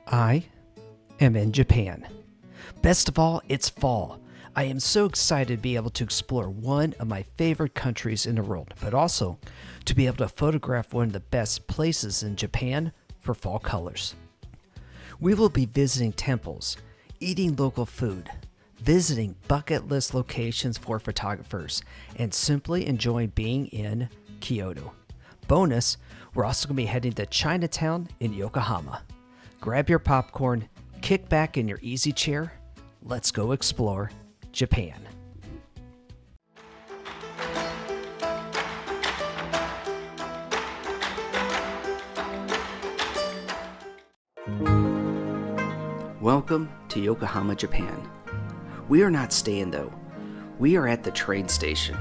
I am in Japan. Best of all, it's fall. I am so excited to be able to explore one of my favorite countries in the world, but also to be able to photograph one of the best places in Japan for fall colors. We will be visiting temples, eating local food, visiting bucket list locations for photographers, and simply enjoying being in Kyoto. Bonus, we're also going to be heading to Chinatown in Yokohama. Grab your popcorn, kick back in your easy chair. Let's go explore Japan. Welcome to Yokohama, Japan. We are not staying though. We are at the train station.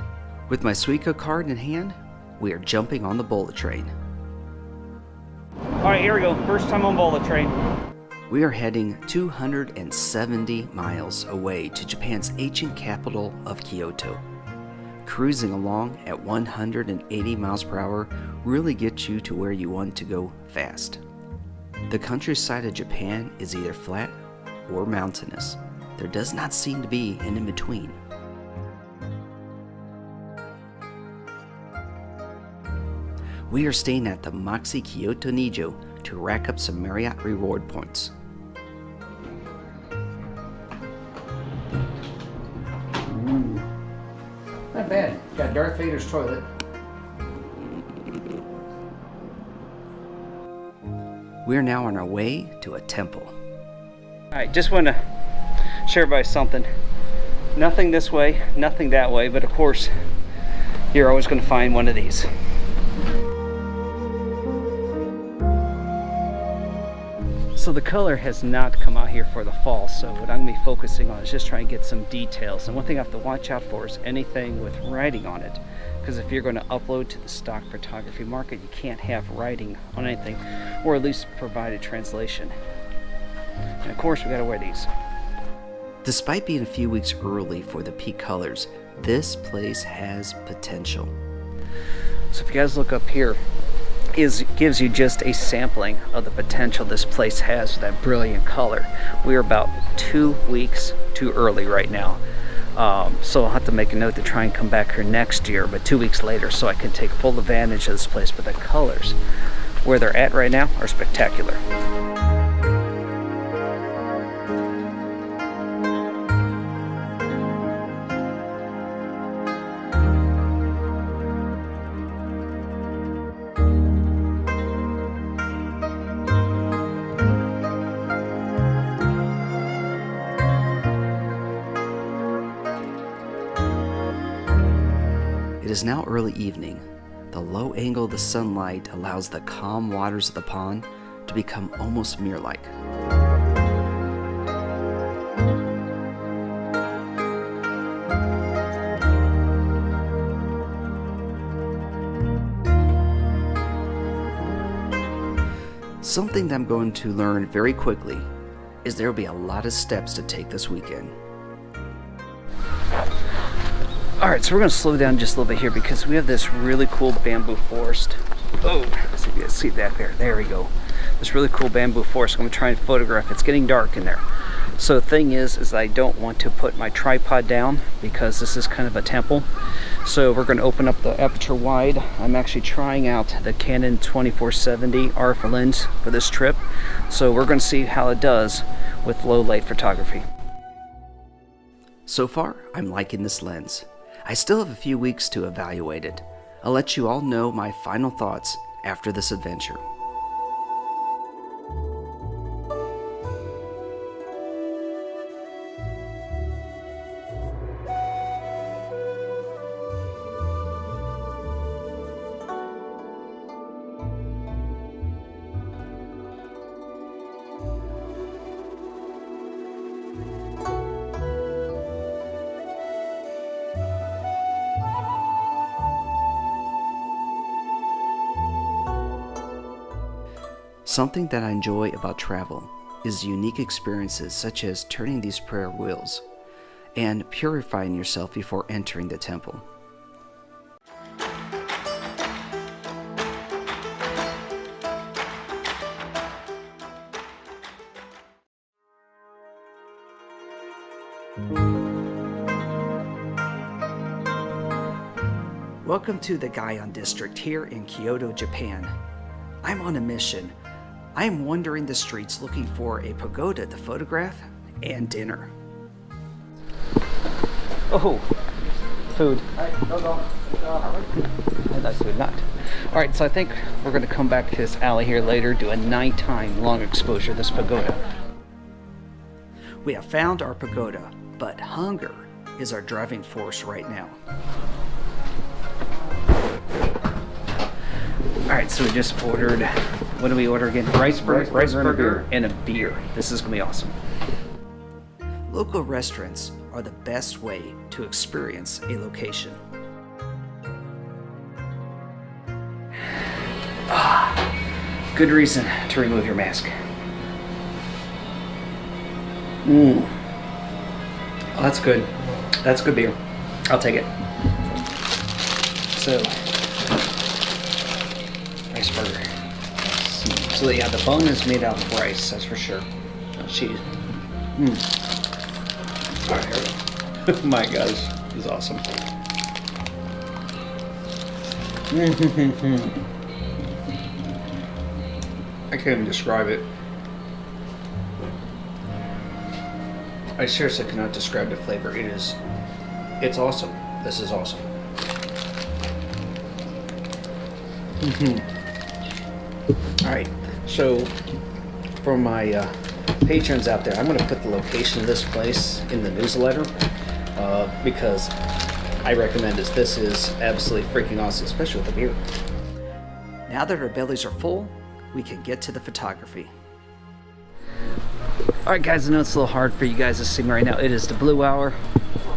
With my Suica card in hand, we are jumping on the bullet train. Alright, here we go. First time on bullet train. We are heading 270 miles away to Japan's ancient capital of Kyoto. Cruising along at 180 miles per hour really gets you to where you want to go fast. The countryside of Japan is either flat or mountainous. There does not seem to be an in-between. We are staying at the Maxi Kyoto Nijo to rack up some Marriott reward points. Ooh, not bad. Got Darth Vader's toilet. We are now on our way to a temple. Alright, just want to share everybody something. Nothing this way, nothing that way, but of course, you're always going to find one of these. So the color has not come out here for the fall, so what I'm going to be focusing on is just trying to get some details. And one thing I have to watch out for is anything with writing on it, because if you're going to upload to the stock photography market, you can't have writing on anything, or at least provide a translation. And of course, we got to wear these. Despite being a few weeks early for the peak colors, this place has potential. So if you guys look up here, gives you just a sampling of the potential this place has with that brilliant color. We are about 2 weeks too early right now. So I'll have to make a note to try and come back here next year, but 2 weeks later, so I can take full advantage of this place. But the colors, where they're at right now, are spectacular. It is now early evening. The low angle of the sunlight allows the calm waters of the pond to become almost mirror-like. Something that I'm going to learn very quickly is there will be a lot of steps to take this weekend. Alright, so we're going to slow down just a little bit here because we have this really cool bamboo forest. Oh, let's see if you guys see that there. There we go. This really cool bamboo forest. I'm going to try and photograph. It's getting dark in there. So the thing is I don't want to put my tripod down because this is kind of a temple. So we're going to open up the aperture wide. I'm actually trying out the Canon 2470 RF lens for this trip. So we're going to see how it does with low light photography. So far, I'm liking this lens. I still have a few weeks to evaluate it. I'll let you all know my final thoughts after this adventure. Something that I enjoy about travel is unique experiences such as turning these prayer wheels and purifying yourself before entering the temple. Welcome to the Gaion District here in Kyoto, Japan. I'm on a mission. I am wandering the streets looking for a pagoda to photograph and dinner. Oh, food. That's food, not. All right, so I think we're gonna come back to this alley here later, do a nighttime long exposure of this pagoda. We have found our pagoda, but hunger is our driving force right now. All right, so we just ordered, what do we order again? Rice burger and a beer. This is gonna be awesome. Local restaurants are the best way to experience a location. Good reason to remove your mask. Oh, that's good. That's good beer. I'll take it. So, rice burger. So yeah, the bun is made out of rice, that's for sure. No cheese. All right, here we go. My gosh, this is awesome. I can't even describe it. I seriously cannot describe the flavor. It's awesome. This is awesome. All right, so for my patrons out there, I'm going to put the location of this place in the newsletter because I recommend this. This is absolutely freaking awesome, especially with the beer. Now that our bellies are full, we can get to the photography. All right, guys, I know it's a little hard for you guys to see me right now. It is the blue hour.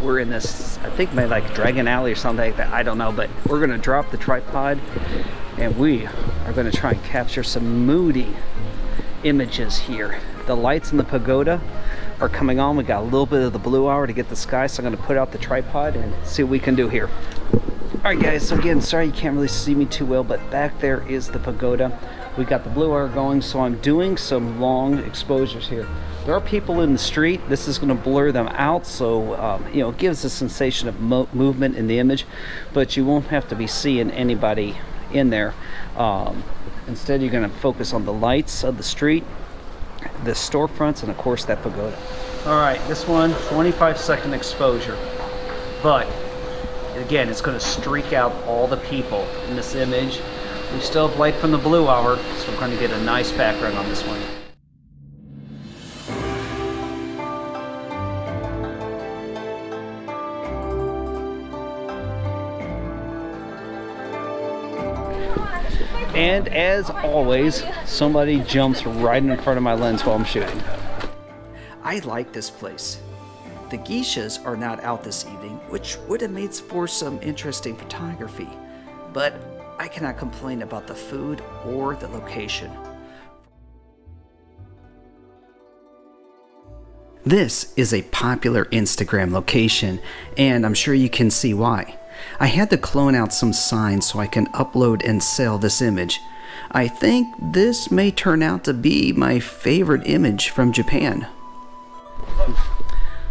We're in this, I think, my like Dragon Alley or something like that. I don't know, but we're going to drop the tripod and we are going to try and capture some moody images here. The lights in the pagoda are coming on. We got a little bit of the blue hour to get the sky, so I'm going to put out the tripod and see what we can do here. All right, guys, so again, sorry you can't really see me too well, but back there is the pagoda. We got the blue hour going, so I'm doing some long exposures here. There are people in the street. This is going to blur them out, so you know, it gives a sensation of movement in the image, but you won't have to be seeing anybody in there. Instead, you're going to focus on the lights of the street, the storefronts, and of course that pagoda. All right, this one, 25-second exposure, but again, it's going to streak out all the people in this image. We still have light from the blue hour, so we're going to get a nice background on this one. And as always, somebody jumps right in front of my lens while I'm shooting. I like this place. The geishas are not out this evening, which would have made for some interesting photography, but I cannot complain about the food or the location. This is a popular Instagram location, and I'm sure you can see why. I had to clone out some signs so I can upload and sell this image. I think this may turn out to be my favorite image from Japan.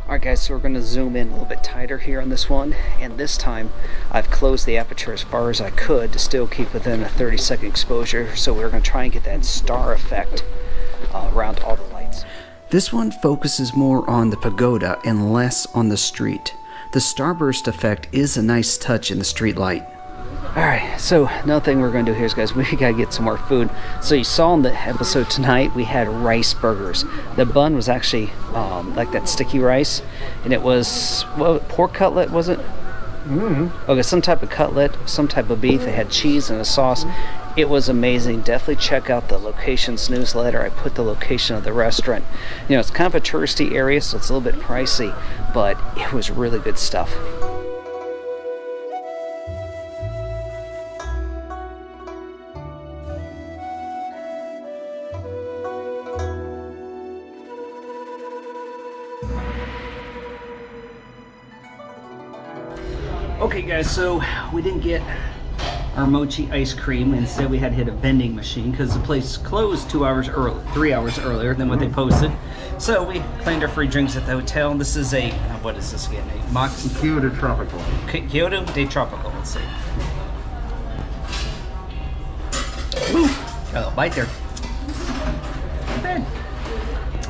Alright guys, so we're going to zoom in a little bit tighter here on this one, and this time I've closed the aperture as far as I could to still keep within a 30-second exposure, so we're going to try and get that star effect around all the lights. This one focuses more on the pagoda and less on the street. The starburst effect is a nice touch in the street light. Alright, so another thing we're going to do here is, guys, we gotta get some more food. So you saw in the episode tonight, we had rice burgers. The bun was actually like that sticky rice, and it was, what, pork cutlet, was it? Okay, some type of cutlet, some type of beef. They had cheese and a sauce. It was amazing. Definitely check out the locations newsletter. I put the location of the restaurant. You know, it's kind of a touristy area, so it's a little bit pricey, but it was really good stuff. Okay guys, so we didn't get our mochi ice cream. Instead, we had to hit a vending machine because the place closed 2 hours early, 3 hours earlier than what they posted. So we claimed our free drinks at the hotel. This is a, what is this again? A Moxie Kyoto Tropical. Kyoto de Tropical. Let's see. Woo! Got a little bite there. Not bad.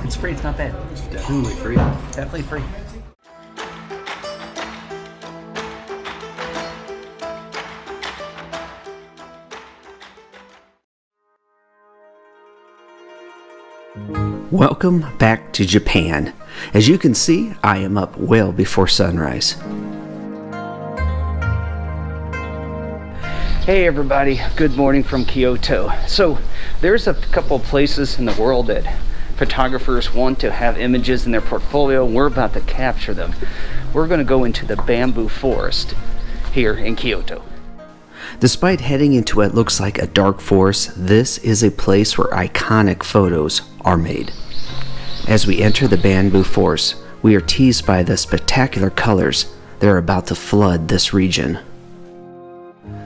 It's free. It's not bad. It's definitely free. Definitely free. Welcome back to Japan. As you can see, I am up well before sunrise. Hey everybody, good morning from Kyoto. So there's a couple of places in the world that photographers want to have images in their portfolio. We're about to capture them. We're going to go into the bamboo forest here in Kyoto. Despite heading into what looks like a dark forest, this is a place where iconic photos are made. As we enter the bamboo forest, we are teased by the spectacular colors that are about to flood this region.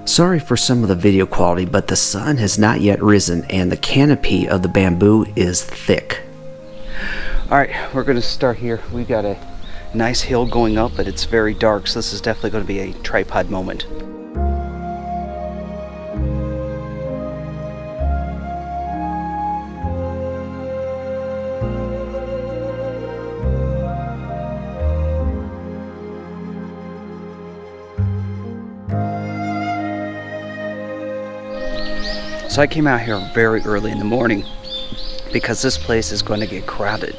Sorry for some of the video quality, but the sun has not yet risen and the canopy of the bamboo is thick. Alright, we're going to start here. We've got a nice hill going up, but it's very dark, so this is definitely going to be a tripod moment. So I came out here very early in the morning because this place is going to get crowded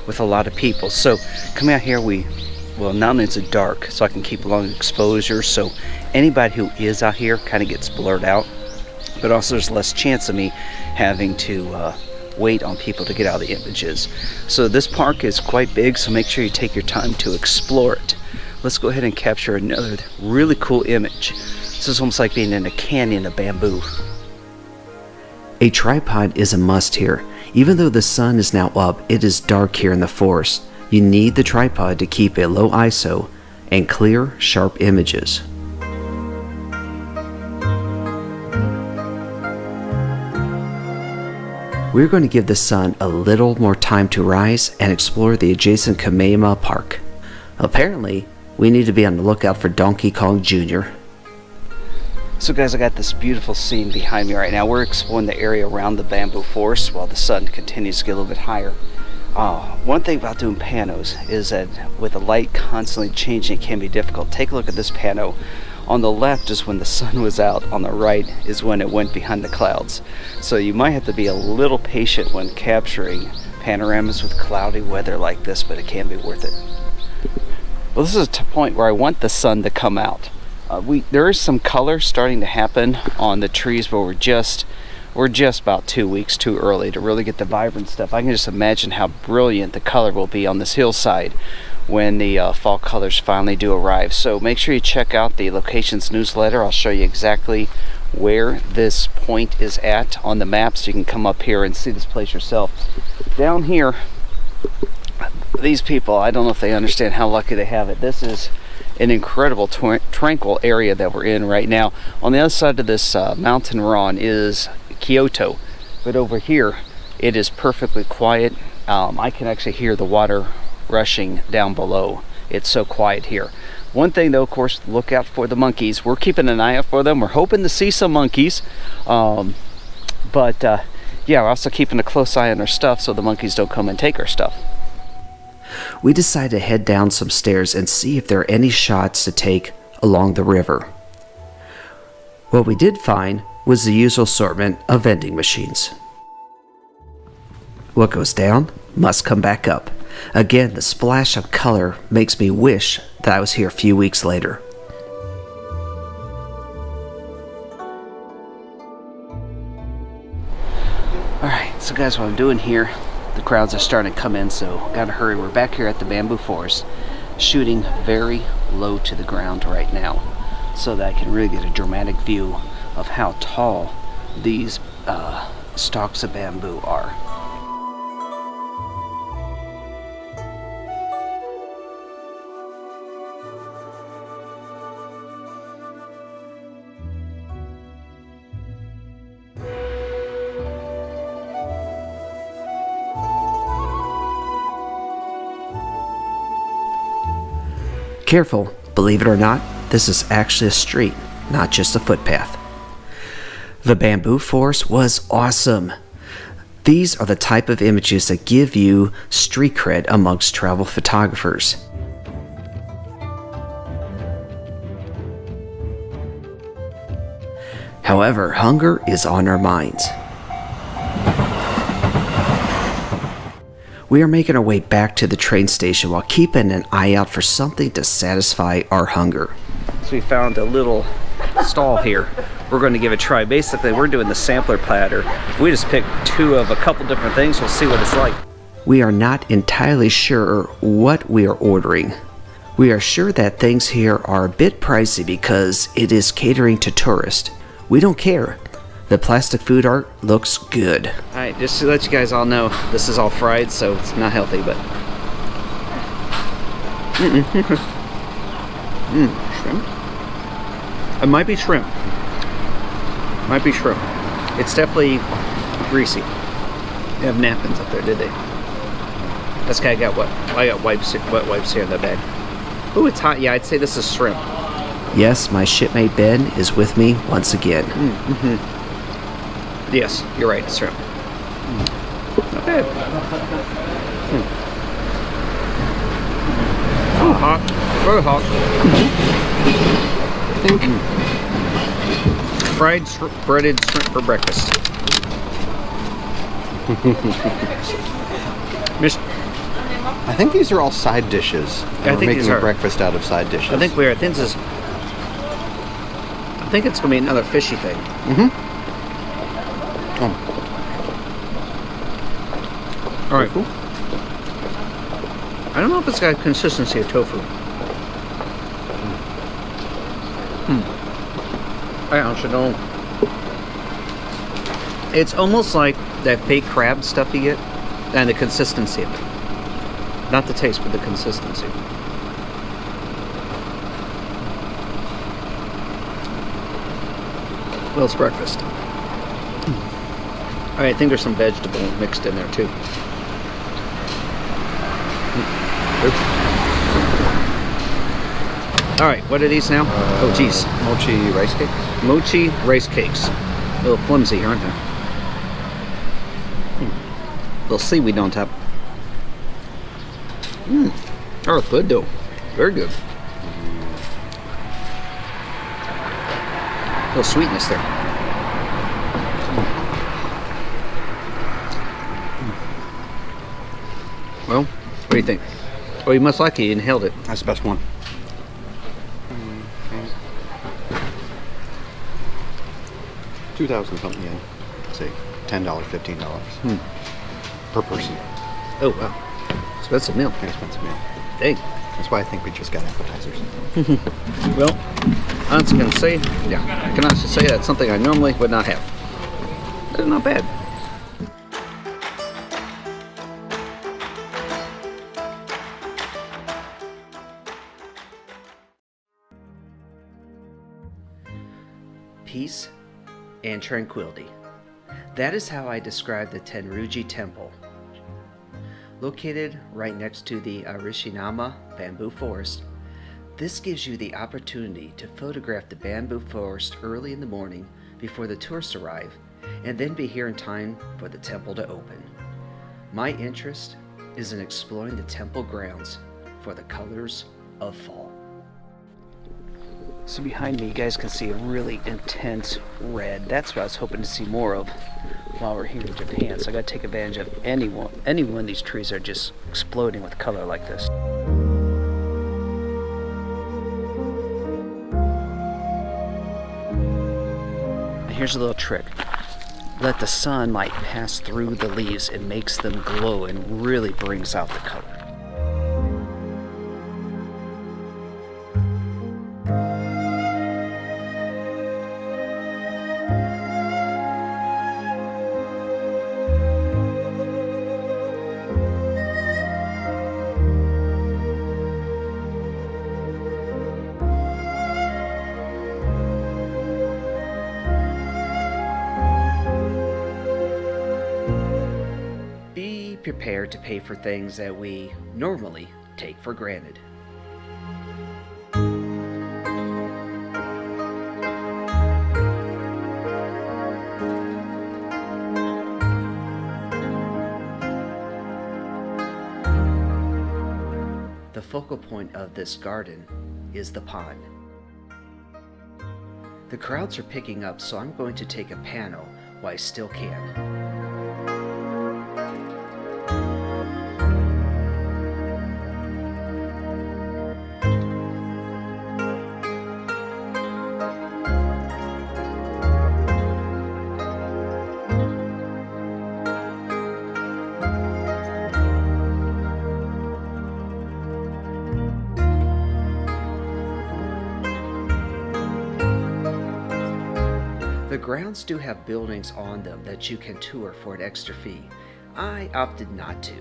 with a lot of people. So coming out here, well, not only is it dark, so I can keep long exposure, so anybody who is out here kind of gets blurred out, but also there's less chance of me having to wait on people to get out of the images. So this park is quite big, so make sure you take your time to explore it. Let's go ahead and capture another really cool image. This is almost like being in a canyon of bamboo. A tripod is a must here. Even though the sun is now up, it is dark here in the forest. You need the tripod to keep a low ISO and clear, sharp images. We're going to give the sun a little more time to rise and explore the adjacent Kamehameha Park. Apparently, we need to be on the lookout for Donkey Kong Jr. So guys, I got this beautiful scene behind me right now. We're exploring the area around the bamboo forest while the sun continues to get a little bit higher. One thing about doing panos is that with the light constantly changing, it can be difficult. Take a look at this pano. On the left is when the sun was out. On the right is when it went behind the clouds. So you might have to be a little patient when capturing panoramas with cloudy weather like this, but it can be worth it. Well, this is a point where I want the sun to come out. There is some color starting to happen on the trees, but we're just about 2 weeks too early to really get the vibrant stuff. I can just imagine how brilliant the color will be on this hillside when the fall colors finally do arrive. So make sure you check out the locations newsletter. I'll show you exactly where this point is at on the map, so you can come up here and see this place yourself. Down here, these people, I don't know if they understand how lucky they have it. This is an incredible tranquil area that we're in right now. On the other side of this mountain we're on is Kyoto, but over here it is perfectly quiet. I can actually hear the water rushing down below. It's so quiet here. One thing though, of course, look out for the monkeys. We're keeping an eye out for them. We're hoping to see some monkeys, yeah, we're also keeping a close eye on our stuff so the monkeys don't come and take our stuff. We decided to head down some stairs and see if there are any shots to take along the river. What we did find was the usual assortment of vending machines. What goes down must come back up. Again, the splash of color makes me wish that I was here a few weeks later. Alright, so guys, what I'm doing here, the crowds are starting to come in, so gotta hurry. We're back here at the bamboo forest, shooting very low to the ground right now, so that I can really get a dramatic view of how tall these stalks of bamboo are. Careful, believe it or not, this is actually a street, not just a footpath. The bamboo forest was awesome. These are the type of images that give you street cred amongst travel photographers. However, hunger is on our minds. We are making our way back to the train station while keeping an eye out for something to satisfy our hunger. So we found a little stall here. We're going to give it a try. Basically, we're doing the sampler platter. We just picked two of a couple different things. We'll see what it's like. We are not entirely sure what we are ordering. We are sure that things here are a bit pricey because it is catering to tourists. We don't care. The plastic food art looks good. Alright, just to let you guys all know, this is all fried, so it's not healthy, but... Shrimp? It might be shrimp. Might be shrimp. It's definitely greasy. They have napkins up there, did they? This guy got what? I got wet wipes here in the bag. Ooh, it's hot. Yeah, I'd say this is shrimp. Yes, my shipmate Ben is with me once again. Yes, you're right, it's shrimp. Not bad. Oh, hot. Very hot. Fried breaded shrimp for breakfast. I think these are all side dishes. I think we're these making are. breakfast out of side dishes. I think we're. I think this is. I think it's gonna be another fishy thing. All right. Cool. I don't know if it's got consistency of tofu. I honestly don't. It's almost like that fake crab stuff you get, and the consistency of it. Not the taste, but the consistency. Well, it's breakfast. All right, I think there's some vegetable mixed in there too. All right, what are these now? Oh, geez. Mochi rice cakes. Mochi rice cakes. A little flimsy, aren't they? A little seaweed on top. Oh, good though. Very good. A little sweetness there. Well, what do you think? Oh, you must like it. You inhaled it. That's the best one. 2,000 something yen. Say $10, $15 per person. Oh, wow. Expensive meal. Very expensive meal. Dang. That's why I think we just got appetizers. Well, honestly, I can honestly say that's something I normally would not have. It's not bad. Peace and tranquility. That is how I describe the Tenryuji Temple. Located right next to the Arishinama bamboo forest, this gives you the opportunity to photograph the bamboo forest early in the morning before the tourists arrive, and then be here in time for the temple to open. My interest is in exploring the temple grounds for the colors of fall. So behind me, you guys can see a really intense red. That's what I was hoping to see more of while we're here in Japan. So I got to take advantage of any one of these trees are just exploding with color like this. And here's a little trick. Let the sunlight pass through the leaves. It makes them glow and really brings out the color. Be prepared to pay for things that we normally take for granted. The focal point of this garden is the pond. The crowds are picking up, so I'm going to take a panel while I still can. The grounds do have buildings on them that you can tour for an extra fee. I opted not to,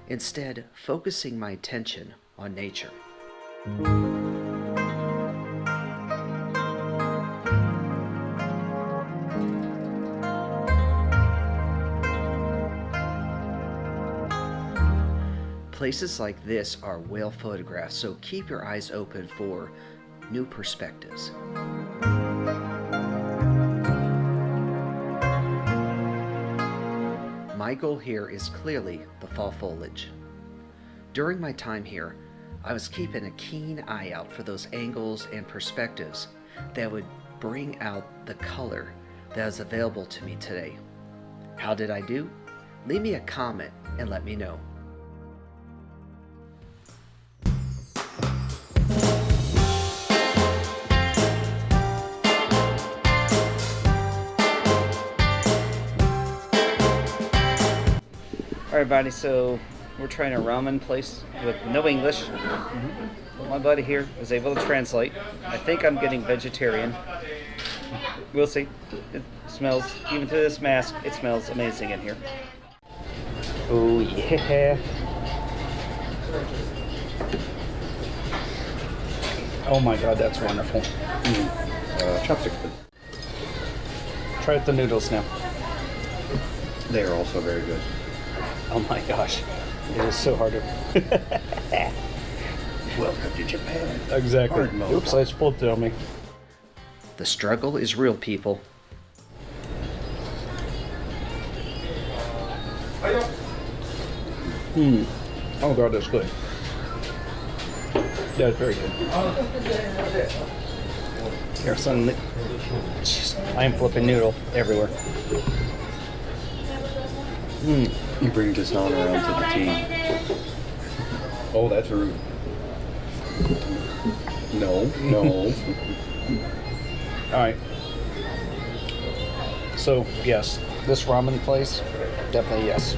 instead focusing my attention on nature. Places like this are well photographed, so keep your eyes open for new perspectives. My goal here is clearly the fall foliage. During my time here, I was keeping a keen eye out for those angles and perspectives that would bring out the color that is available to me today. How did I do? Leave me a comment and let me know. Alright, buddy, so we're trying a ramen place with no English. My buddy here is able to translate. I think I'm getting vegetarian. We'll see. It smells, even through this mask, it smells amazing in here. Oh, yeah. Oh my god, that's wonderful. Chopsticks. Try out the noodles now. They are also very good. Oh my gosh. It is so hard to... Welcome to Japan. Exactly. Hard mode. Oops, I spilled it on me. The struggle is real, people. Oh god, that's good. That's very good. Here's some... I am flipping noodle everywhere. You bring dishonor onto the team. Oh, that's rude. No. Alright. So, yes. This ramen place, definitely yes.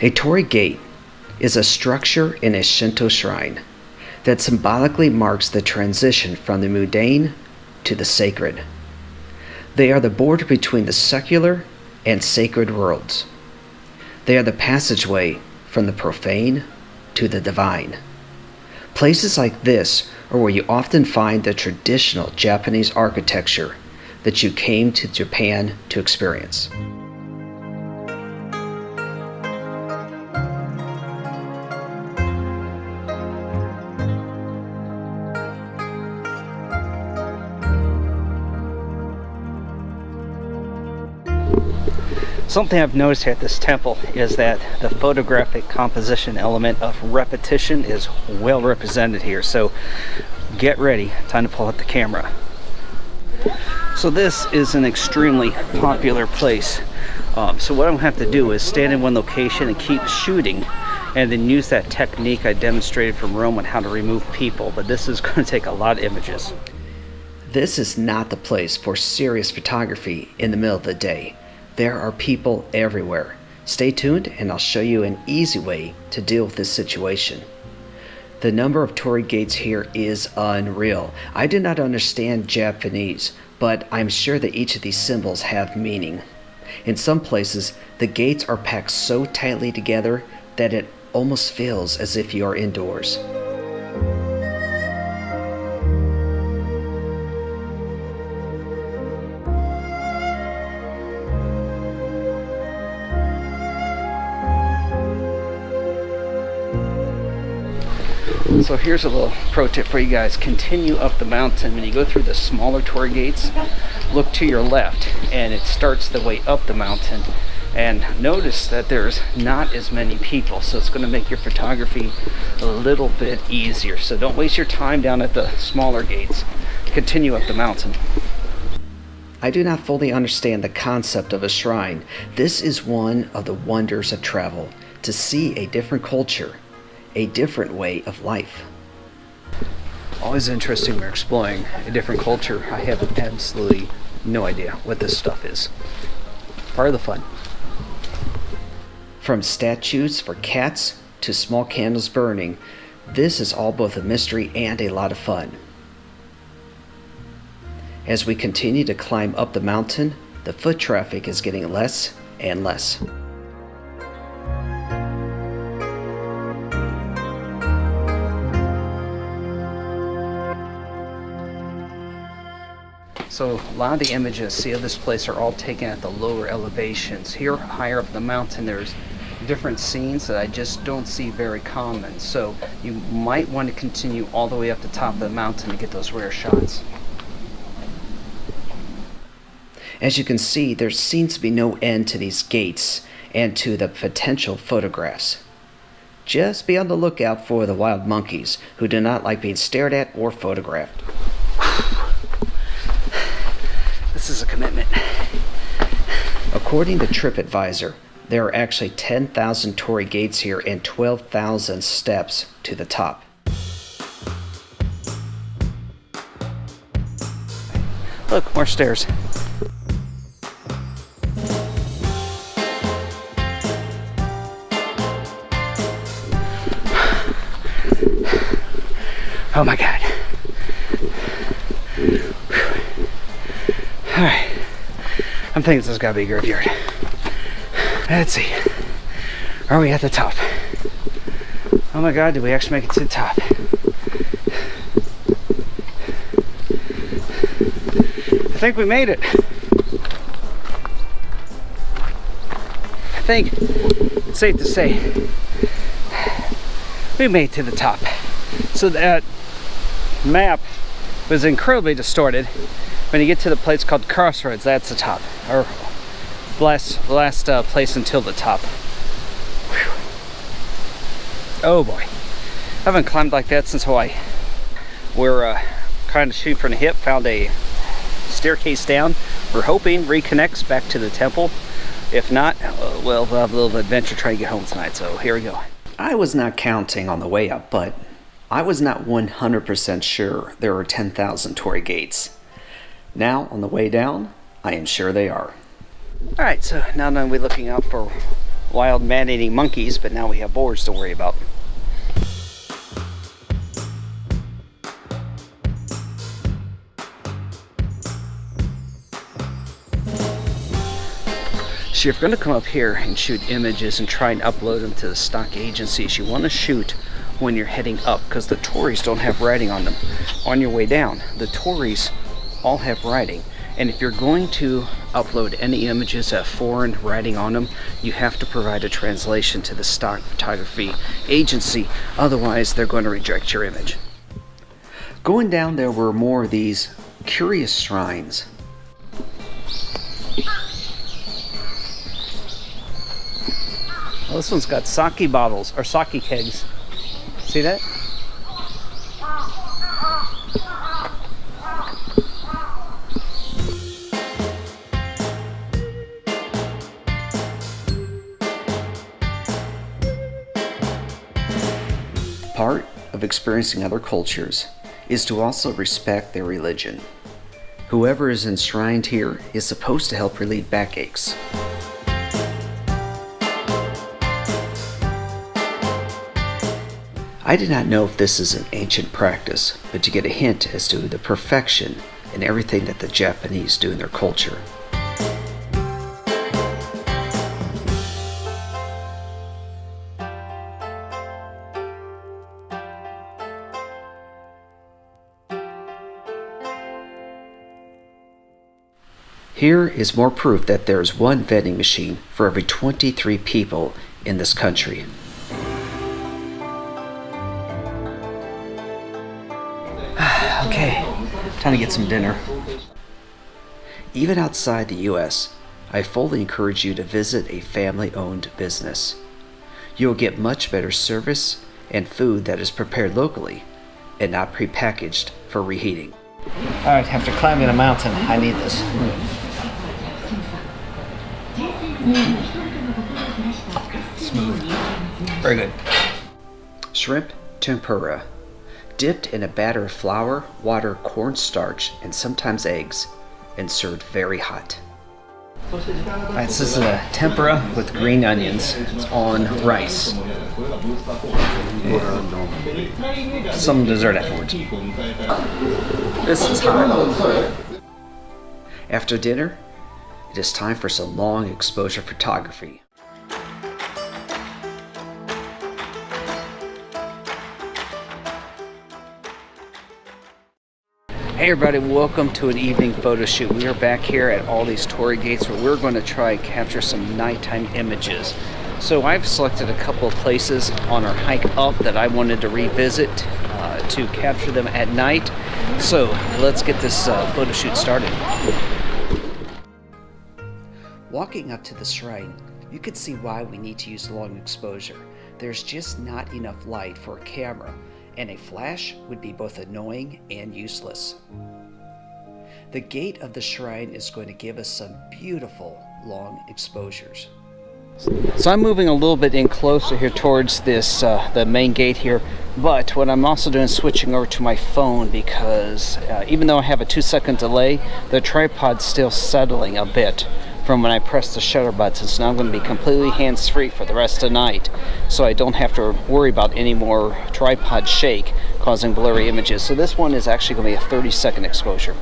A torii gate is a structure in a Shinto shrine that symbolically marks the transition from the mundane to the sacred. They are the border between the secular and sacred worlds. They are the passageway from the profane to the divine. Places like this are where you often find the traditional Japanese architecture that you came to Japan to experience. Something I've noticed at this temple is that the photographic composition element of repetition is well represented here. So get ready, time to pull out the camera. So this is an extremely popular place. So what I'm gonna have to do is stand in one location and keep shooting and then use that technique I demonstrated from Rome on how to remove people. But this is gonna take a lot of images. This is not the place for serious photography in the middle of the day. There are people everywhere. Stay tuned and I'll show you an easy way to deal with this situation. The number of torii gates here is unreal. I do not understand Japanese, but I'm sure that each of these symbols have meaning. In some places, the gates are packed so tightly together that it almost feels as if you are indoors. So here's a little pro tip for you guys. Continue up the mountain. When you go through the smaller tour gates, look to your left and it starts the way up the mountain. And notice that there's not as many people, so it's going to make your photography a little bit easier. So don't waste your time down at the smaller gates. Continue up the mountain. I do not fully understand the concept of a shrine. This is one of the wonders of travel, to see a different culture, a different way of life. Always interesting when you're exploring a different culture. I have absolutely no idea what this stuff is. Part of the fun. From statues for cats to small candles burning, this is all both a mystery and a lot of fun. As we continue to climb up the mountain, the foot traffic is getting less and less. So a lot of the images see of this place are all taken at the lower elevations. Here, higher up the mountain, there's different scenes that I just don't see very common. So you might want to continue all the way up the top of the mountain to get those rare shots. As you can see, there seems to be no end to these gates and to the potential photographs. Just be on the lookout for the wild monkeys who do not like being stared at or photographed. This is a commitment. According to TripAdvisor, there are actually 10,000 torii gates here and 12,000 steps to the top. Look, more stairs. Oh my God. Alright. I'm thinking this has got to be a graveyard. Let's see. Are we at the top? Oh my God, did we actually make it to the top? I think we made it. I think it's safe to say we made it to the top. So that map was incredibly distorted. When you get to the place called Crossroads, that's the top, or last place until the top. Whew. Oh boy, I haven't climbed like that since Hawaii. We're kind of shooting from the hip, found a staircase down. We're hoping reconnects back to the temple. If not, well, we'll have a little adventure trying to get home tonight, so here we go. I was not counting on the way up, but I was not 100% sure there were 10,000 torii gates. Now, on the way down, I am sure they are. Alright, so now not only are we looking out for wild man-eating monkeys, but now we have boars to worry about. So if you're going to come up here and shoot images and try and upload them to the stock agencies, you want to shoot when you're heading up, because the tories don't have writing on them. On your way down, the tories all have writing, and if you're going to upload any images that have foreign writing on them, you have to provide a translation to the stock photography agency, otherwise they're going to reject your image. Going down, there were more of these curious shrines. Well, this one's got sake bottles, or sake kegs. See that? Part of experiencing other cultures is to also respect their religion. Whoever is enshrined here is supposed to help relieve backaches. I did not know if this is an ancient practice, but you get a hint as to the perfection in everything that the Japanese do in their culture. Here is more proof that there is one vending machine for every 23 people in this country. Time to get some dinner. Even outside the U.S., I fully encourage you to visit a family-owned business. You will get much better service and food that is prepared locally and not prepackaged for reheating. All right, after climbing a mountain, I need this. Smooth. Very good. Shrimp tempura, dipped in a batter of flour, water, cornstarch, and sometimes eggs, and served very hot. Alright, so this is a tempura with green onions. It's on rice. And some dessert afterwards. This is hot. After dinner, it is time for some long exposure photography. Hey everybody, welcome to an evening photo shoot. We are back here at all these torii gates where we're going to try and capture some nighttime images. So I've selected a couple of places on our hike up that I wanted to revisit to capture them at night. So let's get this photo shoot started. Walking up to the shrine, you can see why we need to use long exposure. There's just not enough light for a camera, and a flash would be both annoying and useless. The gate of the shrine is going to give us some beautiful long exposures. So I'm moving a little bit in closer here towards this the main gate here, but what I'm also doing is switching over to my phone because even though I have a 2-second delay, the tripod's still settling a bit from when I press the shutter button. So now I'm going to be completely hands-free for the rest of the night, so I don't have to worry about any more tripod shake causing blurry images. So this one is actually going to be a 30-second exposure.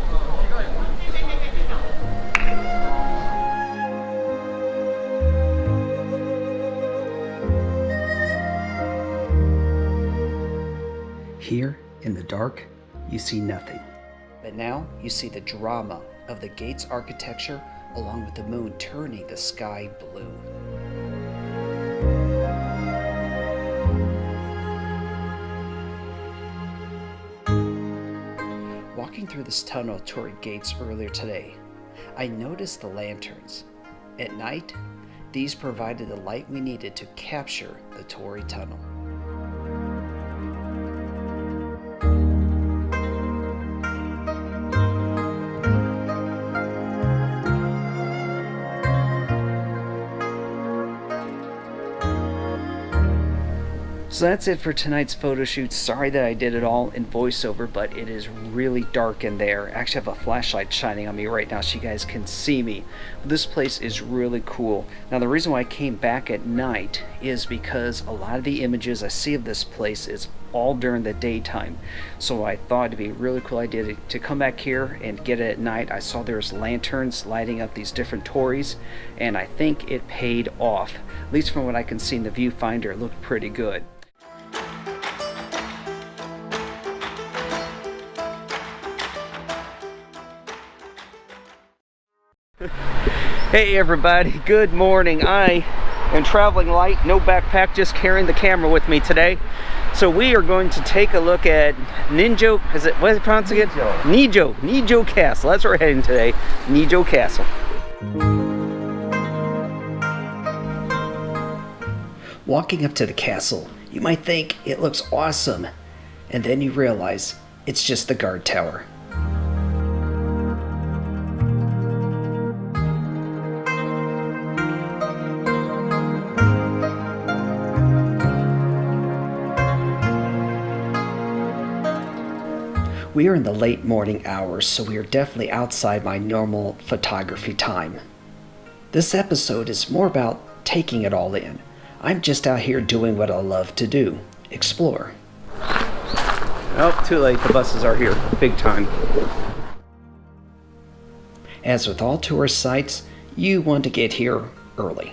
Here, in the dark, you see nothing. But now you see the drama of the gate's architecture along with the moon turning the sky blue. Walking through this tunnel of torii gates earlier today, I noticed the lanterns. At night, these provided the light we needed to capture the torii tunnel. So that's it for tonight's photo shoot. Sorry that I did it all in voiceover, but it is really dark in there. I actually have a flashlight shining on me right now so you guys can see me. This place is really cool. Now the reason why I came back at night is because a lot of the images I see of this place is all during the daytime. So I thought it'd be a really cool idea to come back here and get it at night. I saw there's lanterns lighting up these different tories, and I think it paid off. At least from what I can see in the viewfinder, it looked pretty good. Hey everybody, good morning. I am traveling light, no backpack, just carrying the camera with me today. So we are going to take a look at Nijo, what is it pronounced again? Nijo Castle. That's where we're heading today, Nijo Castle. Walking up to the castle, you might think it looks awesome, and then you realize it's just the guard tower. We are in the late morning hours, so we are definitely outside my normal photography time. This episode is more about taking it all in. I'm just out here doing what I love to do, explore. Oh, too late, the buses are here, big time. As with all tourist sites, you want to get here early.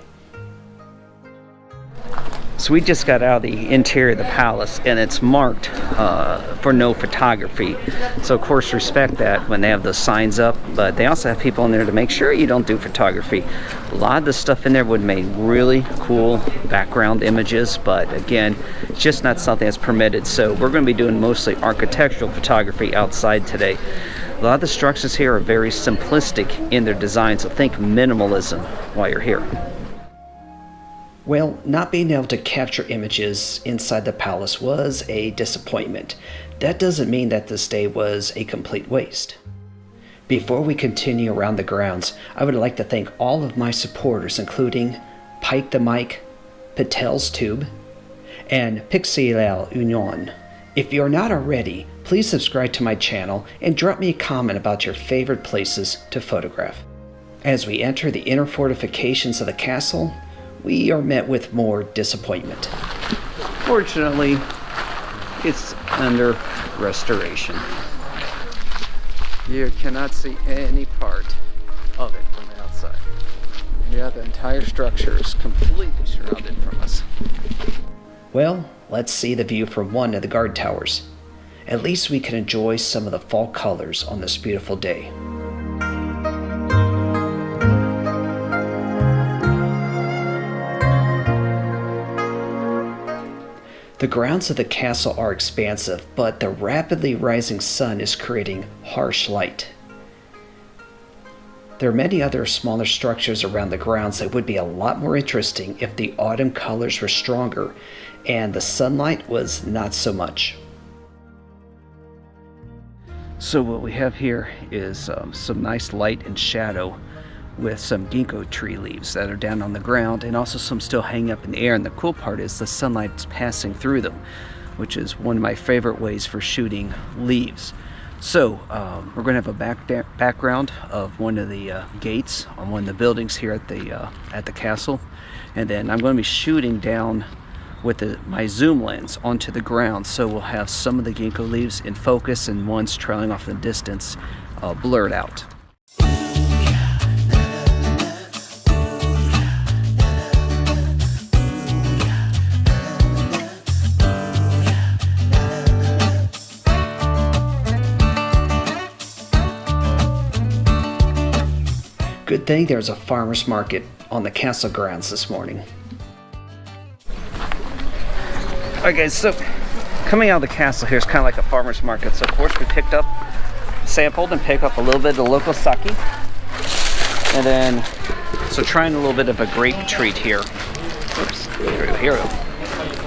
So we just got out of the interior of the palace, and it's marked for no photography. So of course respect that when they have those signs up, but they also have people in there to make sure you don't do photography. A lot of the stuff in there would make really cool background images, but again, it's just not something that's permitted. So we're going to be doing mostly architectural photography outside today. A lot of the structures here are very simplistic in their design, so think minimalism while you're here. Well, not being able to capture images inside the palace was a disappointment. That doesn't mean that this day was a complete waste. Before we continue around the grounds, I would like to thank all of my supporters, including Pike the Mike, Patel's Tube, and Pixelal Union. If you are not already, please subscribe to my channel and drop me a comment about your favorite places to photograph. As we enter the inner fortifications of the castle, we are met with more disappointment. Fortunately, it's under restoration. You cannot see any part of it from the outside. Yeah, the entire structure is completely shrouded from us. Well, let's see the view from one of the guard towers. At least we can enjoy some of the fall colors on this beautiful day. The grounds of the castle are expansive, but the rapidly rising sun is creating harsh light. There are many other smaller structures around the grounds that would be a lot more interesting if the autumn colors were stronger and the sunlight was not so much. So what we have here is some nice light and shadow with some ginkgo tree leaves that are down on the ground, and also some still hanging up in the air. And the cool part is the sunlight's passing through them, which is one of my favorite ways for shooting leaves. So we're going to have a background of one of the gates on one of the buildings here at the castle, and then I'm going to be shooting down with my zoom lens onto the ground. So we'll have some of the ginkgo leaves in focus and ones trailing off in the distance blurred out. Good thing there's a farmer's market on the castle grounds this morning. Alright guys, so coming out of the castle here is kind of like a farmer's market. So of course we sampled and picked up a little bit of the local sake. And then, so trying a little bit of a grape treat here. Oops, here we go.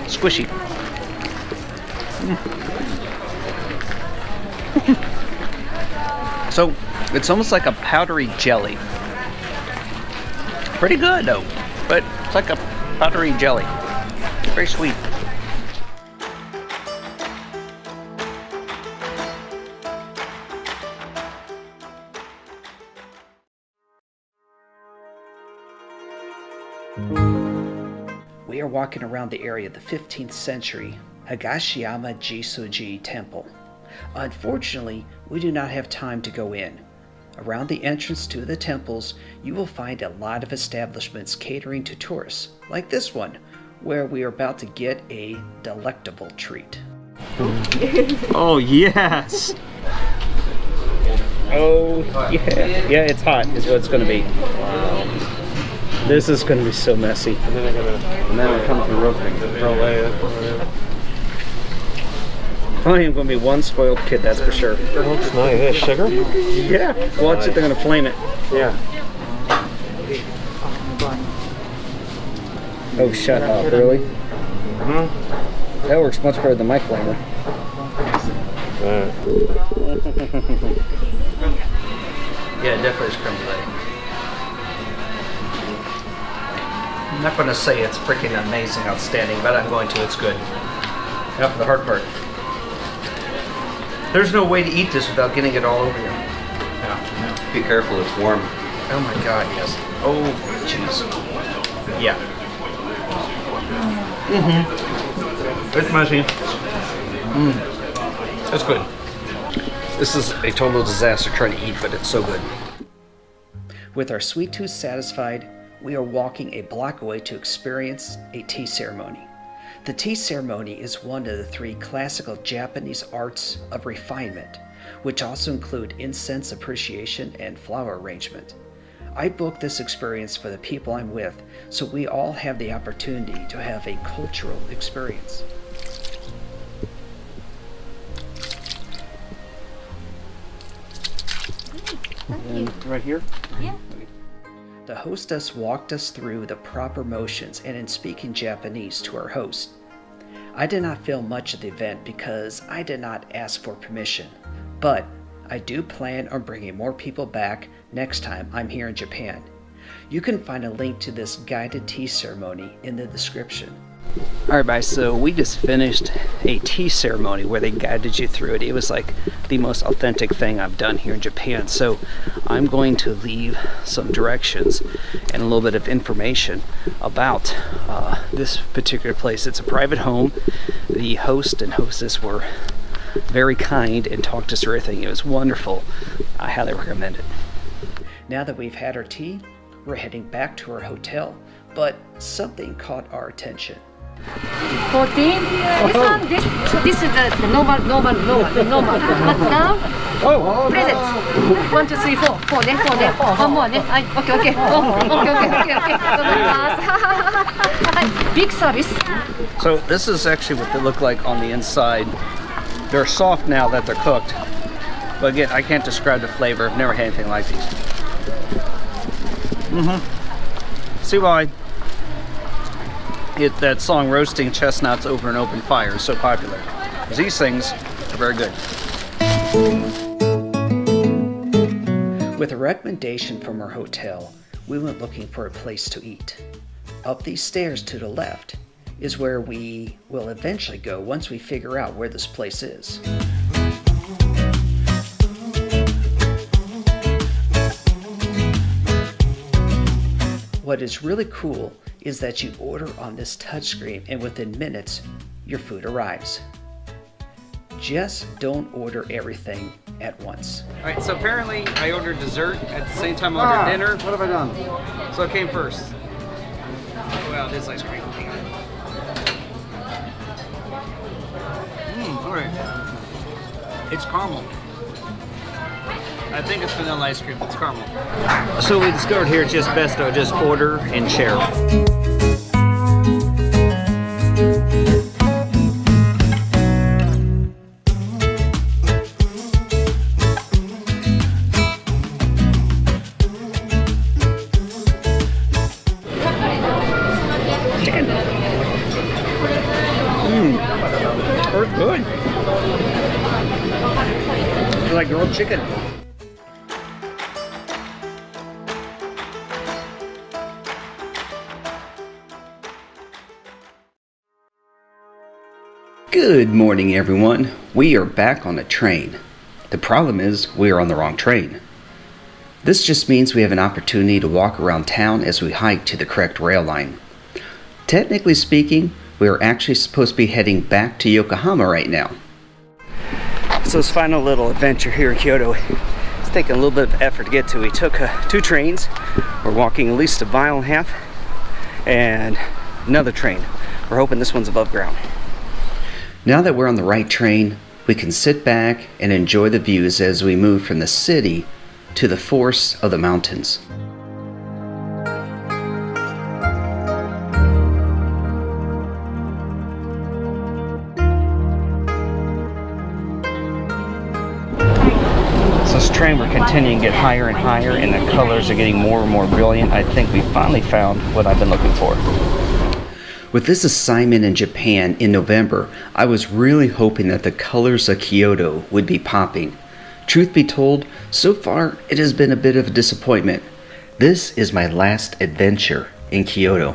Squishy. So it's almost like a powdery jelly. Pretty good though, but it's like a powdery jelly. Very sweet. We are walking around the area of the 15th century Higashiyama Jisuji Temple. Unfortunately, we do not have time to go in. Around the entrance to the temples, you will find a lot of establishments catering to tourists, like this one, where we are about to get a delectable treat. Oh yes! Oh yeah! Yeah, it's hot is what it's going to be. Wow. This is going to be so messy. And then it comes to roasting. I am going to be one spoiled kid, that's for sure. It looks nice. Is it sugar? Yeah. Watch it, they're going to flame it. Yeah. Oh, shut up. Really? Mm-hmm. That works much better than my flamer. Yeah, definitely is creme brulee. I'm not going to say it's freaking amazing, outstanding, but I'm going to. It's good. Now for the hard part. There's no way to eat this without getting it all over you. Yeah. Be careful, it's warm. Oh my god, yes. Oh, jeez. Yeah. Mm-hmm. It's messy. It's good. This is a total disaster trying to eat, but it's so good. With our sweet tooth satisfied, we are walking a block away to experience a tea ceremony. The tea ceremony is one of the 3 classical Japanese arts of refinement, which also include incense appreciation and flower arrangement. I booked this experience for the people I'm with, so we all have the opportunity to have a cultural experience. Right here? Yeah. The hostess walked us through the proper motions and in speaking Japanese to our host. I did not film much of the event because I did not ask for permission, but I do plan on bringing more people back next time I'm here in Japan. You can find a link to this guided tea ceremony in the description. Alright guys, so we just finished a tea ceremony where they guided you through it. It was like the most authentic thing I've done here in Japan. So I'm going to leave some directions and a little bit of information about this particular place. It's a private home. The host and hostess were very kind and talked us through everything. It was wonderful. I highly recommend it. Now that we've had our tea, we're heading back to our hotel, but something caught our attention. 14. This is the normal. But now, presents. 1, 2, 3, 4. 4 ね、4ね。One more ね。はい、OK。OK。はい、big service. So this is actually what they look like on the inside. They're soft now that they're cooked. But again, I can't describe the flavor. I've never had anything like these. See why that song Roasting Chestnuts Over an Open Fire is so popular. Because these things are very good. With a recommendation from our hotel, we went looking for a place to eat. Up these stairs to the left is where we will eventually go once we figure out where this place is. What is really cool is that you order on this touchscreen and within minutes, your food arrives. Just don't order everything at once. Alright, so apparently I ordered dessert at the same time I ordered dinner. What have I done? So it came first. Wow, this ice cream. Alright. It's caramel. I think it's vanilla ice cream, it's caramel. So we discovered here it's just best to just order and share. Chicken. It's good. It's like grilled chicken. Good morning, everyone. We are back on a train. The problem is we are on the wrong train. This just means we have an opportunity to walk around town as we hike to the correct rail line. Technically speaking, we are actually supposed to be heading back to Yokohama right now. So this final little adventure here in Kyoto, it's taking a little bit of effort to get to. We took 2 trains. We're walking at least a mile and a half, and another train. We're hoping this one's above ground. Now that we're on the right train, we can sit back and enjoy the views as we move from the city to the forests of the mountains. So this train, we're continuing to get higher and higher, and the colors are getting more and more brilliant. I think we finally found what I've been looking for. With this assignment in Japan in November, I was really hoping that the colors of Kyoto would be popping. Truth be told, so far it has been a bit of a disappointment. This is my last adventure in Kyoto.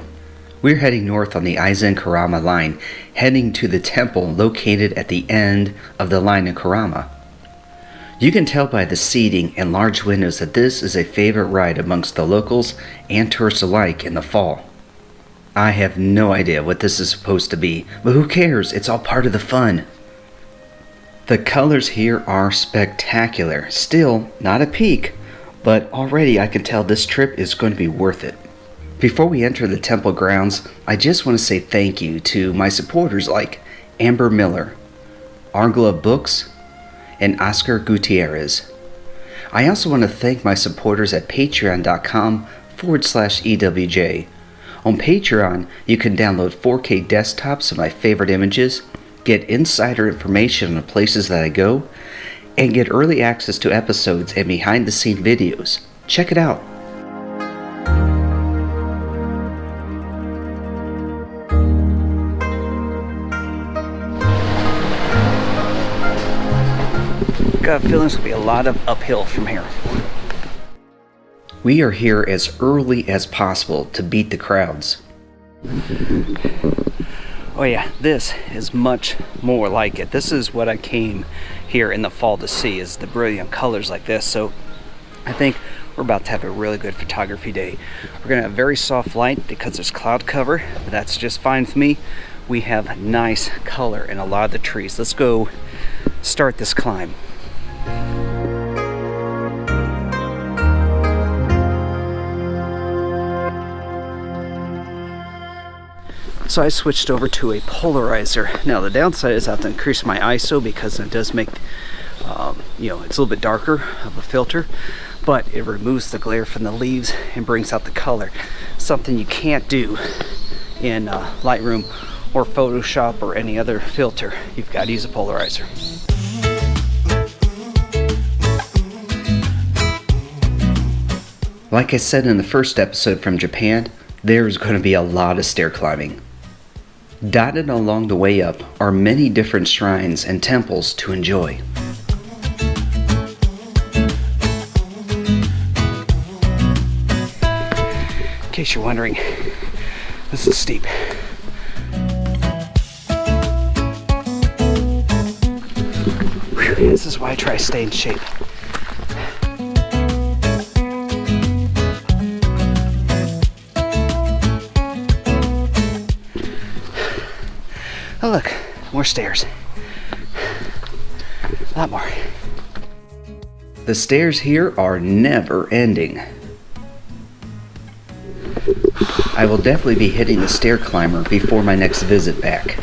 We're heading north on the Aizen-Kurama line, heading to the temple located at the end of the line in Kurama. You can tell by the seating and large windows that this is a favorite ride amongst the locals and tourists alike in the fall. I have no idea what this is supposed to be, but who cares? It's all part of the fun. The colors here are spectacular. Still, not a peak, but already I can tell this trip is going to be worth it. Before we enter the temple grounds, I just want to say thank you to my supporters like Amber Miller, Arglove Books, and Oscar Gutierrez. I also want to thank my supporters at patreon.com/EWJ. On Patreon, you can download 4K desktops of my favorite images, get insider information on the places that I go, and get early access to episodes and behind-the-scenes videos. Check it out. Got a feeling it's gonna be a lot of uphill from here. We are here as early as possible to beat the crowds. Oh yeah, this is much more like it. This is what I came here in the fall to see, is the brilliant colors like this. So I think we're about to have a really good photography day. We're gonna have very soft light because there's cloud cover, but that's just fine with me. We have nice color in a lot of the trees. Let's go start this climb. So I switched over to a polarizer. Now the downside is I have to increase my ISO because it does make, it's a little bit darker of a filter, but it removes the glare from the leaves and brings out the color. Something you can't do in Lightroom or Photoshop or any other filter. You've got to use a polarizer. Like I said in the first episode from Japan, there's going to be a lot of stair climbing. Dotted along the way up are many different shrines and temples to enjoy. In case you're wondering, this is steep. Whew, this is why I try to stay in shape. Oh look, more stairs. A lot more. The stairs here are never ending. I will definitely be hitting the stair climber before my next visit back.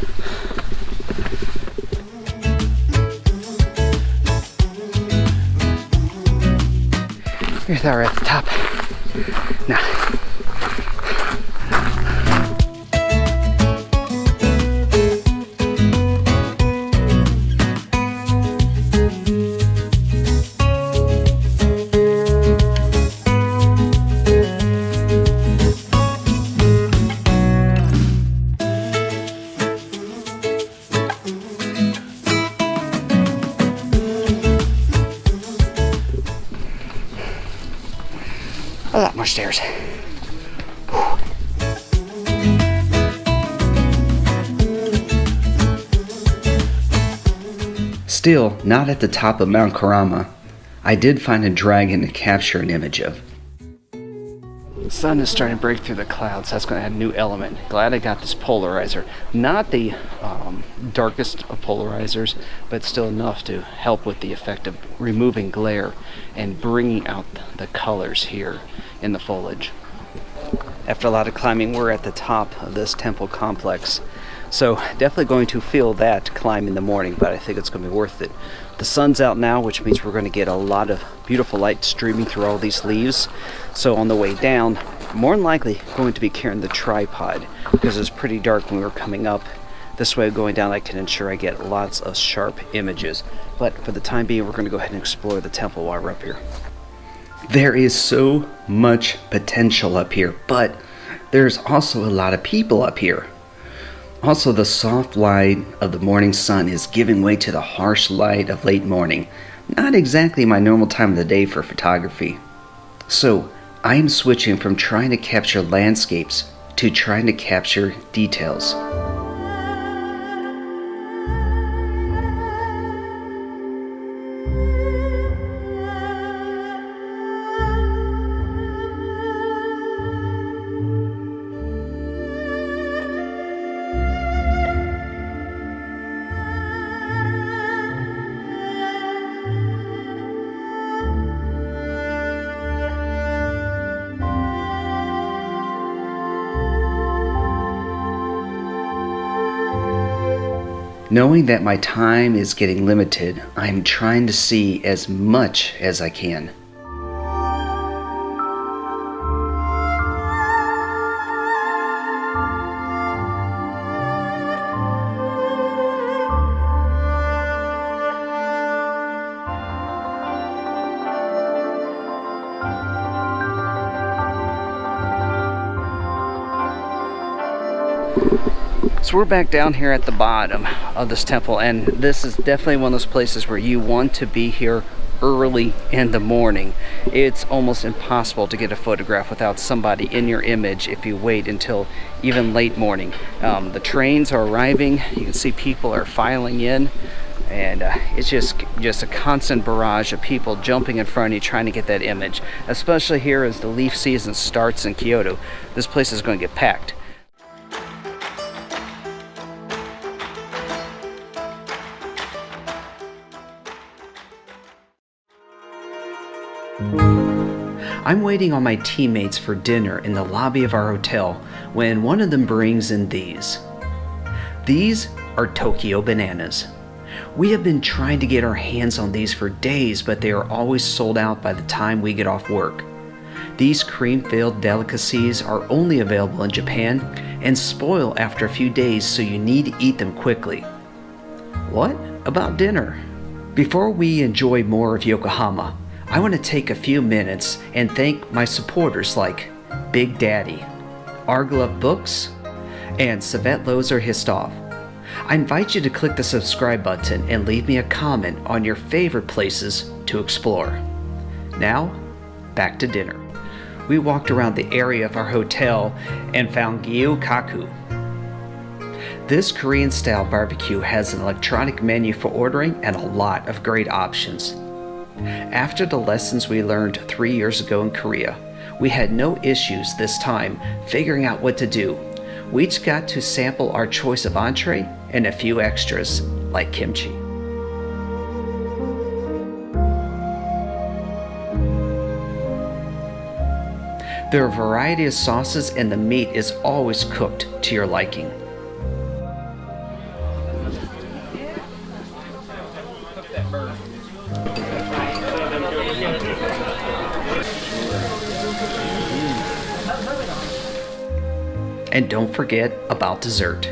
Here's that right at the top. Now. A lot more stairs. Still, not at the top of Mount Karama. I did find a dragon to capture an image of. The sun is starting to break through the clouds. That's going to add a new element. Glad I got this polarizer. Not the darkest of polarizers, but still enough to help with the effect of removing glare and bringing out the colors here in the foliage. After a lot of climbing, we're at the top of this temple complex. So definitely going to feel that climb in the morning, but I think it's going to be worth it. The sun's out now, which means we're going to get a lot of beautiful light streaming through all these leaves. So on the way down, more than likely going to be carrying the tripod because it's pretty dark when we were coming up. This way going down I can ensure I get lots of sharp images. But for the time being, we're going to go ahead and explore the temple while we're up here. There is so much potential up here, but there's also a lot of people up here. Also, the soft light of the morning sun is giving way to the harsh light of late morning. Not exactly my normal time of the day for photography. So, I am switching from trying to capture landscapes to trying to capture details. Knowing that my time is getting limited, I'm trying to see as much as I can. So we're back down here at the bottom of this temple, and this is definitely one of those places where you want to be here early in the morning. It's almost impossible to get a photograph without somebody in your image if you wait until even late morning. The trains are arriving. You can see people are filing in, and it's just a constant barrage of people jumping in front of you trying to get that image. Especially here as the leaf season starts in Kyoto, this place is going to get packed. I'm waiting on my teammates for dinner in the lobby of our hotel when one of them brings in these. These are Tokyo bananas. We have been trying to get our hands on these for days, but they are always sold out by the time we get off work. These cream-filled delicacies are only available in Japan and spoil after a few days, so you need to eat them quickly. What about dinner? Before we enjoy more of Yokohama, I want to take a few minutes and thank my supporters like Big Daddy, Arglove Books, and Savette Lozer Histov. I invite you to click the subscribe button and leave me a comment on your favorite places to explore. Now, back to dinner. We walked around the area of our hotel and found Gyukaku. This Korean-style barbecue has an electronic menu for ordering and a lot of great options. After the lessons we learned 3 years ago in Korea, we had no issues this time figuring out what to do. We each got to sample our choice of entree and a few extras, like kimchi. There are a variety of sauces and the meat is always cooked to your liking. And don't forget about dessert.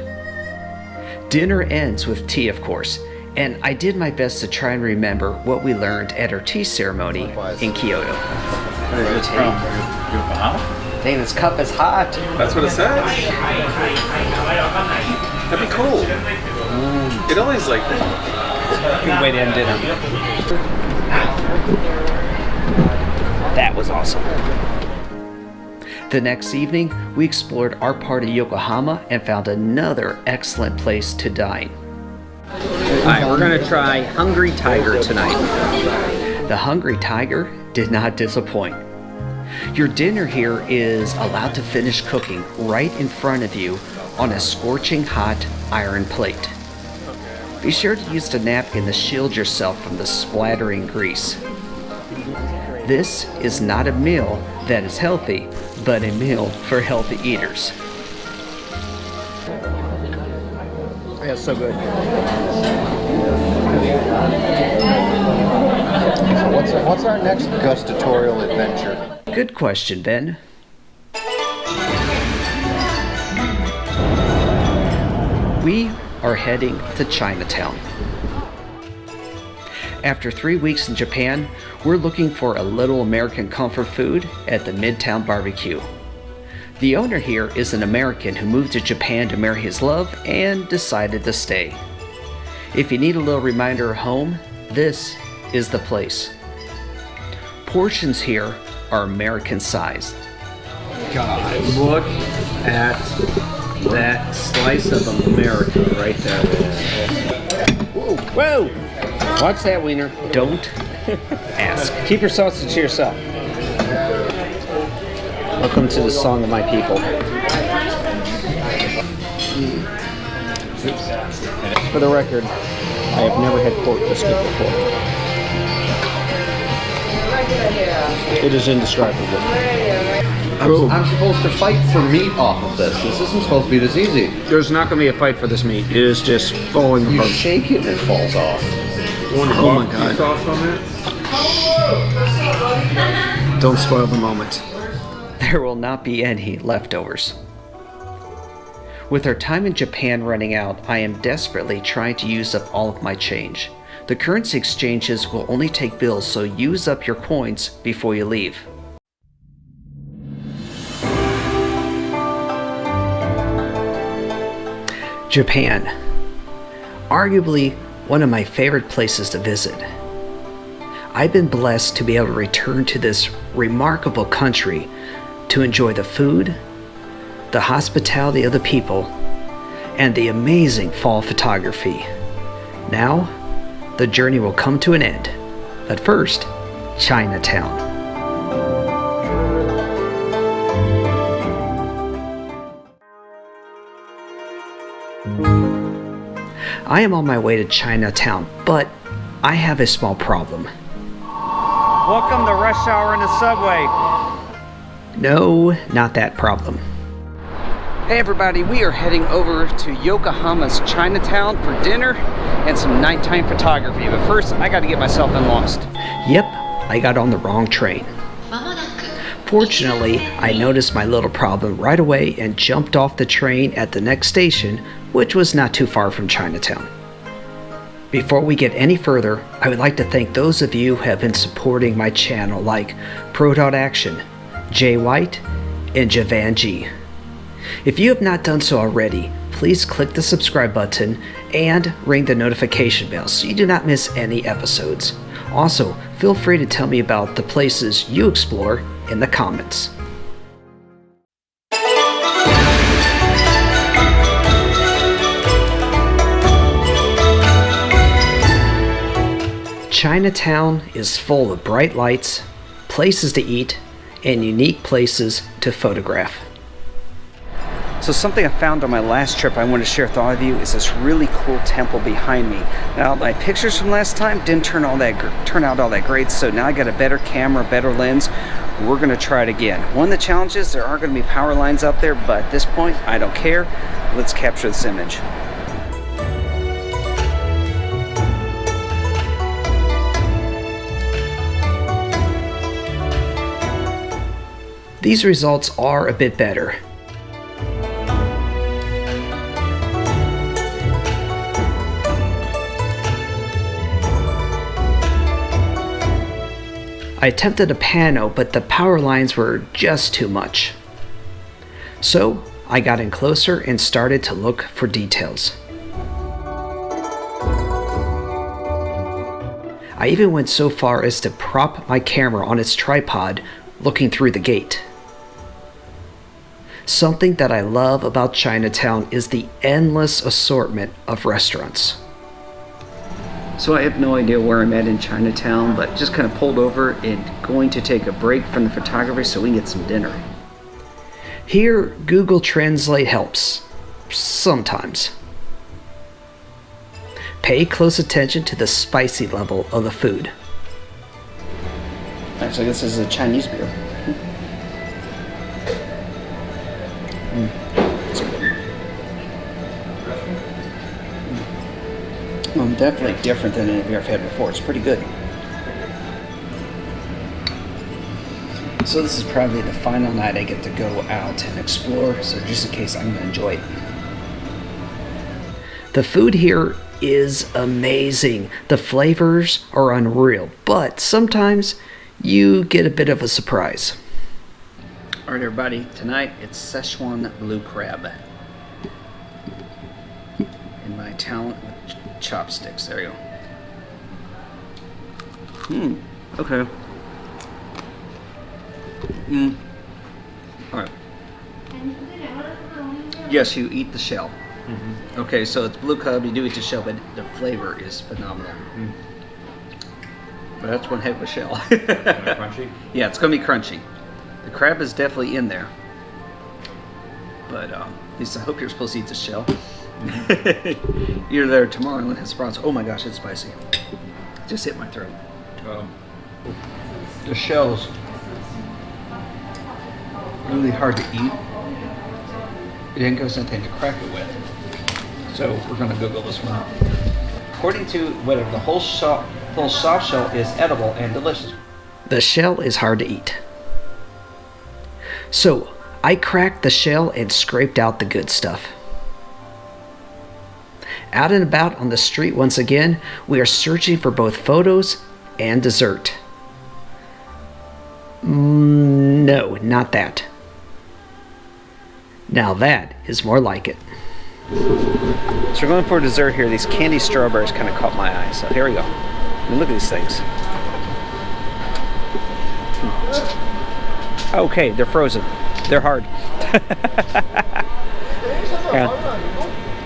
Dinner ends with tea, of course, and I did my best to try and remember what we learned at our tea ceremony in Kyoto. Dang, this cup is hot. That's what it says. That'd be cool. It always like that. Good way to end dinner. That was awesome. The next evening, we explored our part of Yokohama and found another excellent place to dine. Alright, we're gonna try Hungry Tiger tonight. The Hungry Tiger did not disappoint. Your dinner here is allowed to finish cooking right in front of you on a scorching hot iron plate. Be sure to use the napkin to shield yourself from the splattering grease. This is not a meal that is healthy, but a meal for healthy eaters. Yeah, so good. So what's our next gustatorial adventure? Good question, Ben. We are heading to Chinatown. After 3 weeks in Japan, we're looking for a little American comfort food at the Midtown Barbecue. The owner here is an American who moved to Japan to marry his love and decided to stay. If you need a little reminder of home, this is the place. Portions here are American size. God, look at that slice of America right there. Whoa! Watch that, wiener. Don't ask. Keep your sausage to yourself. Welcome to the song of my people. For the record, I have never had pork this good before. It is indescribable. I'm supposed to fight for meat off of this. This isn't supposed to be this easy. There's not going to be a fight for this meat. It is just falling You apart. shake it and it falls off. Oh my God. Sauce on that? Don't spoil the moment. There will not be any leftovers. With our time in Japan running out, I am desperately trying to use up all of my change. The currency exchanges will only take bills, so use up your coins before you leave. Japan. Arguably one of my favorite places to visit. I've been blessed to be able to return to this remarkable country to enjoy the food, the hospitality of the people, and the amazing fall photography. Now, the journey will come to an end. But first, Chinatown. I am on my way to Chinatown, but I have a small problem. Welcome to rush hour in the subway. No, not that problem. Hey everybody, we are heading over to Yokohama's Chinatown for dinner and some nighttime photography. But first, I got to get myself in Lost. Yep, I got on the wrong train. Fortunately, I noticed my little problem right away and jumped off the train at the next station, which was not too far from Chinatown. Before we get any further, I would like to thank those of you who have been supporting my channel like Pro.Action, Jay White, and Javan G. If you have not done so already, please click the subscribe button and ring the notification bell so you do not miss any episodes. Also, feel free to tell me about the places you explore in the comments. Chinatown is full of bright lights, places to eat, and unique places to photograph. So something I found on my last trip I want to share with all of you is this really cool temple behind me. Now my pictures from last time didn't turn out all that great, so now I got a better camera, better lens. We're going to try it again. One of the challenges, there are going to be power lines up there, but at this point I don't care. Let's capture this image. These results are a bit better. I attempted a pano, but the power lines were just too much. So I got in closer and started to look for details. I even went so far as to prop my camera on its tripod, looking through the gate. Something that I love about Chinatown is the endless assortment of restaurants. So I have no idea where I'm at in Chinatown, but just kind of pulled over and going to take a break from the photography so we can get some dinner. Here, Google Translate helps. Sometimes. Pay close attention to the spicy level of the food. Alright, so I guess this is a Chinese beer. Definitely different than any beer I've had before. It's pretty good. So this is probably the final night I get to go out and explore, so just in case, I'm going to enjoy it. The food here is amazing. The flavors are unreal, but sometimes you get a bit of a surprise. Alright everybody, tonight it's Szechuan blue crab. In my talent with chopsticks. There you go. Okay. Alright. Yes, you eat the shell. Mm-hmm. Okay, so it's blue crab, you do eat the shell, but the flavor is phenomenal. But that's one heck of a shell. Crunchy? Yeah, it's going to be crunchy. The crab is definitely in there. But at least I hope you're supposed to eat the shell. You're there tomorrow and has prawns. Oh my gosh, it's spicy. Just hit my throat. The shell's really hard to eat. It ain't got something to crack it with. So we're gonna Google this one. According to whatever, the whole soft shell is edible and delicious. The shell is hard to eat. So I cracked the shell and scraped out the good stuff. Out and about on the street once again, we are searching for both photos and dessert. No, not that. Now that is more like it. So we're going for dessert here. These candy strawberries kind of caught my eye. So here we go. I mean, look at these things. Okay, they're frozen. They're hard.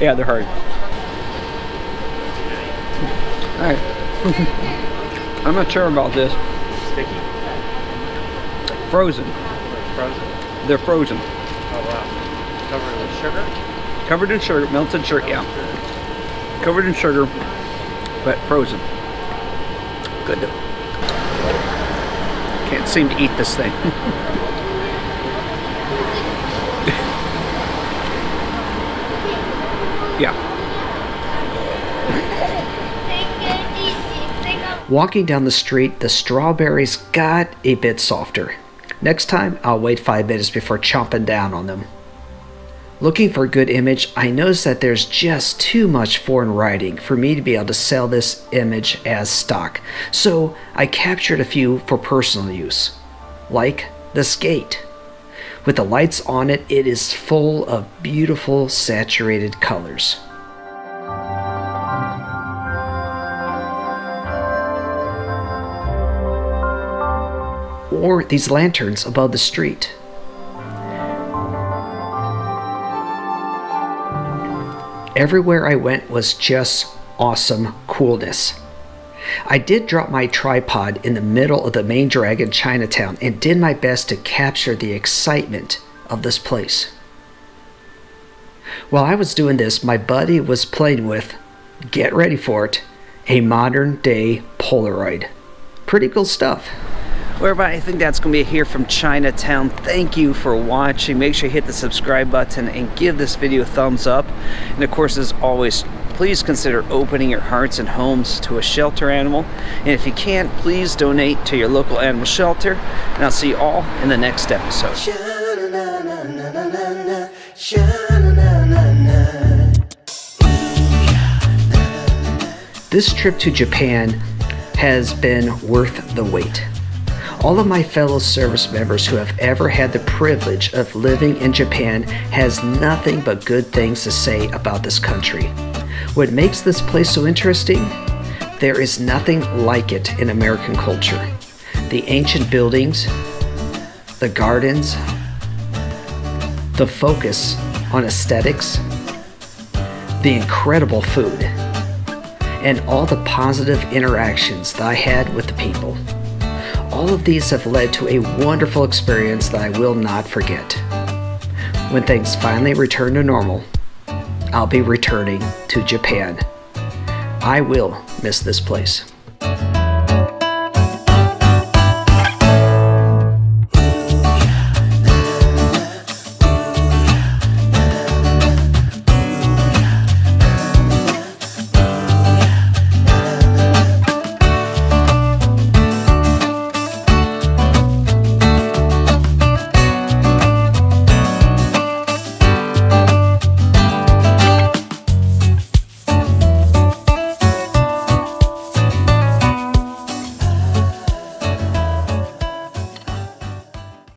Yeah, they're hard. Alright. I'm not sure about this. Sticky. Frozen. Frozen. They're frozen. Oh wow. Covered with sugar. Covered in sugar, melted sugar, yeah. Covered in sugar, but frozen. Good. Can't seem to eat this thing. Yeah. Walking down the street, the strawberries got a bit softer. Next time, I'll wait 5 minutes before chomping down on them. Looking for a good image, I noticed that there's just too much foreign writing for me to be able to sell this image as stock. So I captured a few for personal use, like this gate. With the lights on it, it is full of beautiful saturated colors. Or these lanterns above the street. Everywhere I went was just awesome coolness. I did drop my tripod in the middle of the main drag in Chinatown and did my best to capture the excitement of this place. While I was doing this, my buddy was playing with, get ready for it, a modern day Polaroid. Pretty cool stuff. Well, everybody, I think that's going to be it here from Chinatown. Thank you for watching. Make sure you hit the subscribe button and give this video a thumbs up. And of course, as always, please consider opening your hearts and homes to a shelter animal. And if you can, please donate to your local animal shelter. And I'll see you all in the next episode. This trip to Japan has been worth the wait. All of my fellow service members who have ever had the privilege of living in Japan has nothing but good things to say about this country. What makes this place so interesting? There is nothing like it in American culture. The ancient buildings, the gardens, the focus on aesthetics, the incredible food, and all the positive interactions that I had with the people. All of these have led to a wonderful experience that I will not forget. When things finally return to normal, I'll be returning to Japan. I will miss this place.